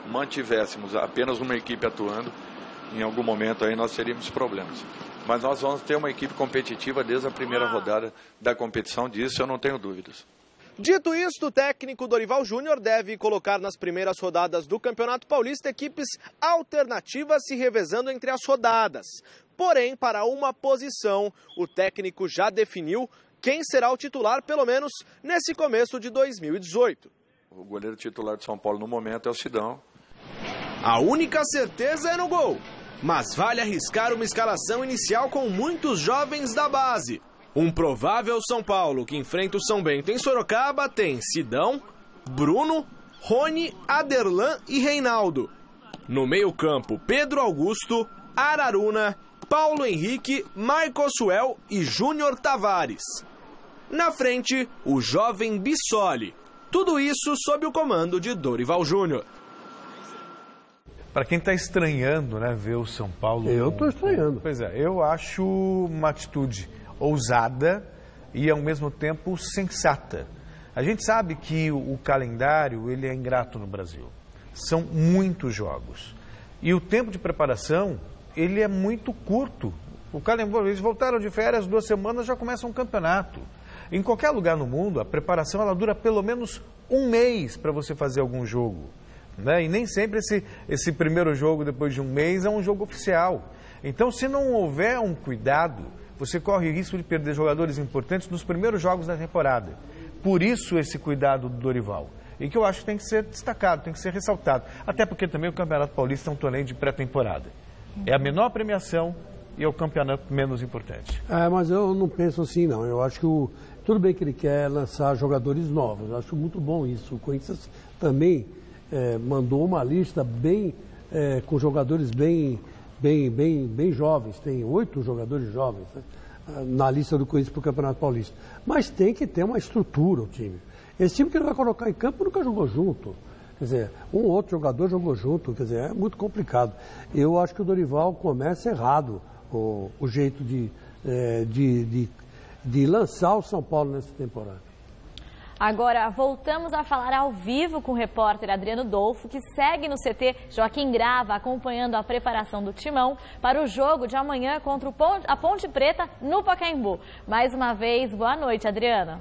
mantivéssemos apenas uma equipe atuando, em algum momento aí nós teríamos problemas. Mas nós vamos ter uma equipe competitiva desde a primeira rodada da competição, disso eu não tenho dúvidas. Dito isto, o técnico Dorival Júnior deve colocar nas primeiras rodadas do Campeonato Paulista equipes alternativas se revezando entre as rodadas. Porém, para uma posição, o técnico já definiu quem será o titular, pelo menos nesse começo de 2018. O goleiro titular de São Paulo no momento é o Sidão. A única certeza é no gol, mas vale arriscar uma escalação inicial com muitos jovens da base. Um provável São Paulo que enfrenta o São Bento em Sorocaba tem Sidão, Bruno, Rony, Aderlan e Reinaldo. No meio-campo, Pedro Augusto, Araruna, Paulo Henrique, Marcos Suel e Júnior Tavares. Na frente, o jovem Bissoli. Tudo isso sob o comando de Dorival Júnior. Para quem está estranhando, né, ver o São Paulo... Eu estou estranhando. Pois é, eu acho uma atitude ousada e, ao mesmo tempo, sensata. A gente sabe que o calendário ele é ingrato no Brasil. São muitos jogos. E o tempo de preparação ele é muito curto. O calendário, eles voltaram de férias, 2 semanas já começa um campeonato. Em qualquer lugar no mundo, a preparação ela dura pelo menos 1 mês para você fazer algum jogo. Né? E nem sempre esse primeiro jogo, depois de 1 mês, é um jogo oficial. Então, se não houver um cuidado, você corre o risco de perder jogadores importantes nos primeiros jogos da temporada. Por isso, esse cuidado do Dorival. E que eu acho que tem que ser destacado, tem que ser ressaltado. Até porque também o Campeonato Paulista é um torneio de pré-temporada. É a menor premiação e é o campeonato menos importante. Mas eu não penso assim, não. Eu acho que tudo bem que ele quer lançar jogadores novos. Eu acho muito bom isso. O Corinthians também mandou uma lista com jogadores bem jovens. Tem 8 jogadores jovens, né, na lista do Corinthians para o Campeonato Paulista. Mas tem que ter uma estrutura o time. Esse time que ele vai colocar em campo nunca jogou junto. Quer dizer, um ou outro jogador jogou junto. Quer dizer, é muito complicado. Eu acho que o Dorival começa errado o jeito de lançar o São Paulo nessa temporada. Agora, voltamos a falar ao vivo com o repórter Adriano Dolfo, que segue no CT Joaquim Grava, acompanhando a preparação do Timão para o jogo de amanhã contra a Ponte Preta no Pacaembu. Mais uma vez, boa noite, Adriana.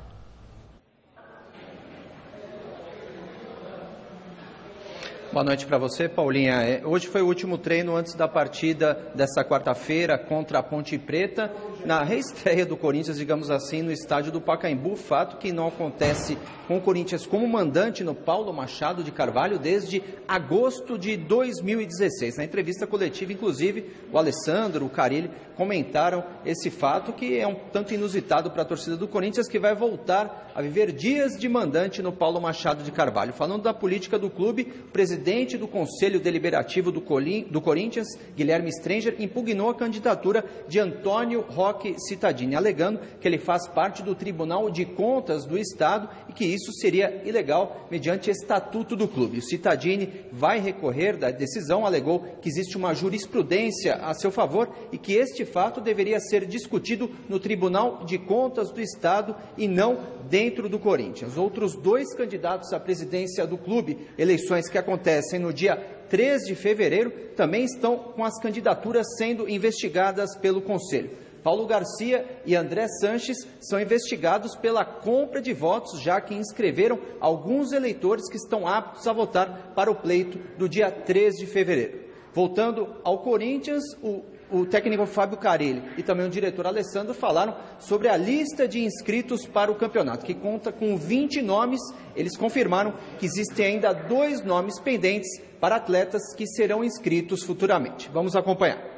Boa noite para você, Paulinha. Hoje foi o último treino antes da partida desta quarta-feira contra a Ponte Preta, na reestreia do Corinthians, digamos assim, no estádio do Pacaembu, fato que não acontece com o Corinthians como mandante no Paulo Machado de Carvalho desde agosto de 2016. Na entrevista coletiva, inclusive, o Alessandro, o Carille comentaram esse fato que é um tanto inusitado para a torcida do Corinthians, que vai voltar a viver dias de mandante no Paulo Machado de Carvalho. Falando da política do clube, o presidente do Conselho Deliberativo do Corinthians, Guilherme Stranger, impugnou a candidatura de Antônio Roque Cittadini, alegando que ele faz parte do Tribunal de Contas do Estado e que isso seria ilegal mediante estatuto do clube. O Cittadini vai recorrer da decisão, alegou que existe uma jurisprudência a seu favor e que este fato deveria ser discutido no Tribunal de Contas do Estado e não dentro do Corinthians. Outros 2 candidatos à presidência do clube, eleições que acontecem no dia 3 de fevereiro, também estão com as candidaturas sendo investigadas pelo Conselho. Paulo Garcia e André Sanches são investigados pela compra de votos, já que inscreveram alguns eleitores que estão aptos a votar para o pleito do dia 3 de fevereiro. Voltando ao Corinthians, o o técnico Fábio Carelli e também o diretor Alessandro falaram sobre a lista de inscritos para o campeonato, que conta com 20 nomes. Eles confirmaram que existem ainda 2 nomes pendentes para atletas que serão inscritos futuramente. Vamos acompanhar.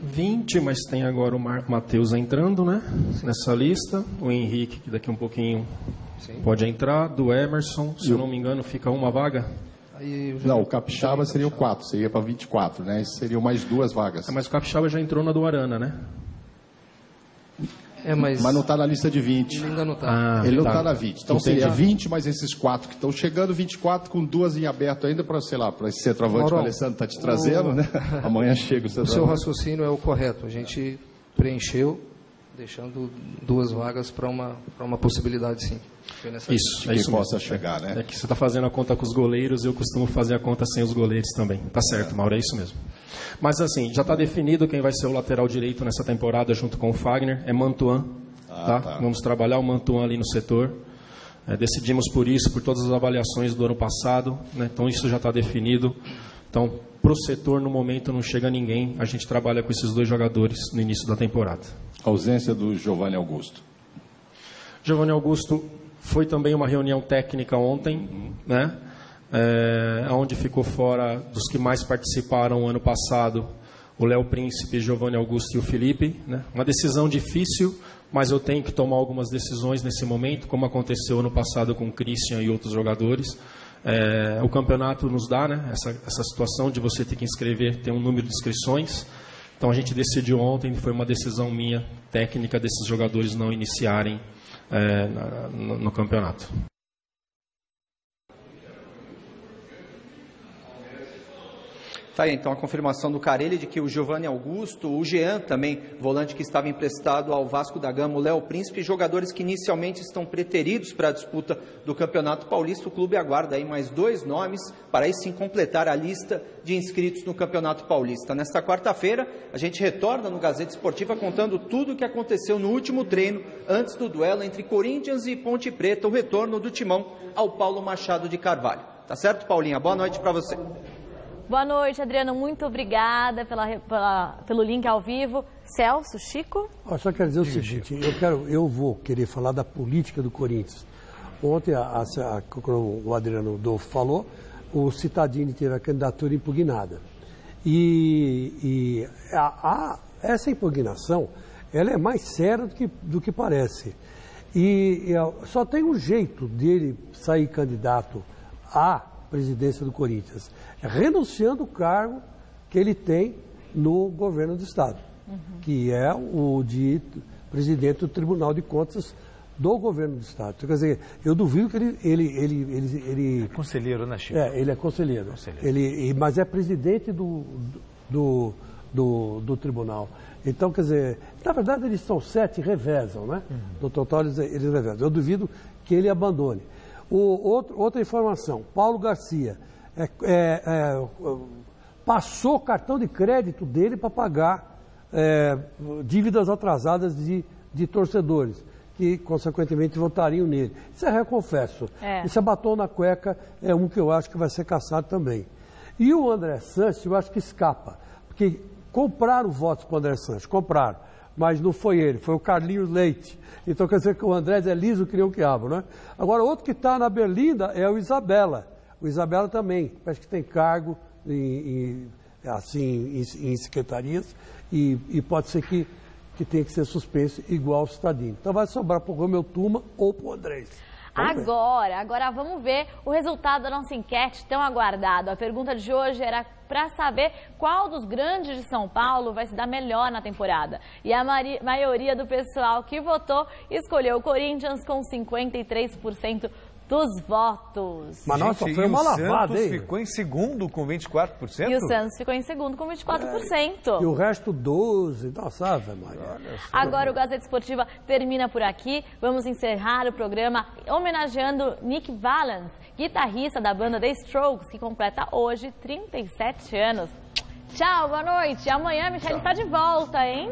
20, mas tem agora o Matheus entrando, né, nessa lista. O Henrique, que daqui um pouquinho pode entrar. Do Emerson, se eu não me engano, fica uma vaga. Não, o Capixaba seriam 4, seria para 24, né? Seriam mais 2 vagas. Mas o Capixaba já entrou na do Arana, né? Mas não está na lista de 20. Ele ainda não está. Ele não está na 20. Então seria 20 mais esses 4 que estão chegando, 24 com 2 em aberto ainda para, sei lá, para esse centroavante que o Alessandro está te trazendo, né? Amanhã chega o centroavante. O seu raciocínio é o correto. A gente preencheu, deixando 2 vagas para uma possibilidade, sim. Isso, é isso possa chegar, né? É que você está fazendo a conta com os goleiros, eu costumo fazer a conta sem os goleiros também. Tá certo, Mauro, é isso mesmo. Mas assim, já está definido quem vai ser o lateral direito nessa temporada junto com o Fagner, é Mantuan. Tá? Vamos trabalhar o Mantuan ali no setor. Decidimos por isso, por todas as avaliações do ano passado, né? Então isso já está definido. Então, para o setor, no momento, não chega ninguém. A gente trabalha com esses 2 jogadores no início da temporada. A ausência do Giovanni Augusto. Giovanni Augusto foi também uma reunião técnica ontem, né? Onde ficou fora dos que mais participaram ano passado, o Léo Príncipe, Giovanni Augusto e o Felipe, né? Uma decisão difícil, mas eu tenho que tomar algumas decisões nesse momento, como aconteceu ano passado com o Christian e outros jogadores. O campeonato nos dá, né, essa situação de você ter que inscrever, ter um número de inscrições. Então a gente decidiu ontem, foi uma decisão minha, técnica, desses jogadores não iniciarem no campeonato. Tá aí, então, a confirmação do Carelli de que o Giovanni Augusto, o Jean também, volante que estava emprestado ao Vasco da Gama, o Léo Príncipe, jogadores que inicialmente estão preteridos para a disputa do Campeonato Paulista. O clube aguarda aí mais 2 nomes para aí sim completar a lista de inscritos no Campeonato Paulista. Nesta quarta-feira, a gente retorna no Gazeta Esportiva contando tudo o que aconteceu no último treino antes do duelo entre Corinthians e Ponte Preta, o retorno do Timão ao Paulo Machado de Carvalho. Tá certo, Paulinha? Boa noite para você. Boa noite, Adriano. Muito obrigada pelo link ao vivo. Celso, Chico? Eu só quero dizer o seguinte, eu vou querer falar da política do Corinthians. Ontem, como o Adriano Dolfo falou, o Cittadini teve a candidatura impugnada. Essa impugnação, ela é mais séria do que parece. E só tem um jeito dele sair candidato à presidência do Corinthians, renunciando o cargo que ele tem no governo do Estado, que é o de presidente do Tribunal de Contas do governo do Estado. Então, quer dizer, eu duvido que ele... É conselheiro, né, Chico? Ele é conselheiro. Mas é presidente do tribunal. Então, quer dizer, na verdade eles são 7, revezam, né? No total eles revezam. Eu duvido que ele abandone. Outra informação, Paulo Garcia passou o cartão de crédito dele para pagar dívidas atrasadas de torcedores, que consequentemente votariam nele. Isso é reconfesso. Isso é batom na cueca, é um que eu acho que vai ser cassado também. E o André Sanches, eu acho que escapa, porque compraram votos para o André Sanches, compraram, mas não foi ele, foi o Carlinhos Leite. Então quer dizer que o André é liso que nem o quiabo, né? Agora, outro que está na Berlinda é o Isabela. O Isabela também, parece que tem cargo em secretarias e pode ser que tenha que ser suspenso igual o Cittadini. Então vai sobrar para o Romeu Tuma ou para o Andrés. Agora vamos ver o resultado da nossa enquete tão aguardado. A pergunta de hoje era para saber qual dos grandes de São Paulo vai se dar melhor na temporada. E a maioria do pessoal que votou escolheu o Corinthians com 53% dos votos. Mas nossa, foi uma lavada, hein? O Santos ficou em segundo com 24%? E o Santos ficou em segundo com 24%. E o resto 12%. Nossa, Ave Maria. Agora o Gazeta Esportiva termina por aqui. Vamos encerrar o programa homenageando Nick Valance, guitarrista da banda The Strokes, que completa hoje 37 anos. Tchau, boa noite. Amanhã a Michelle está de volta, hein?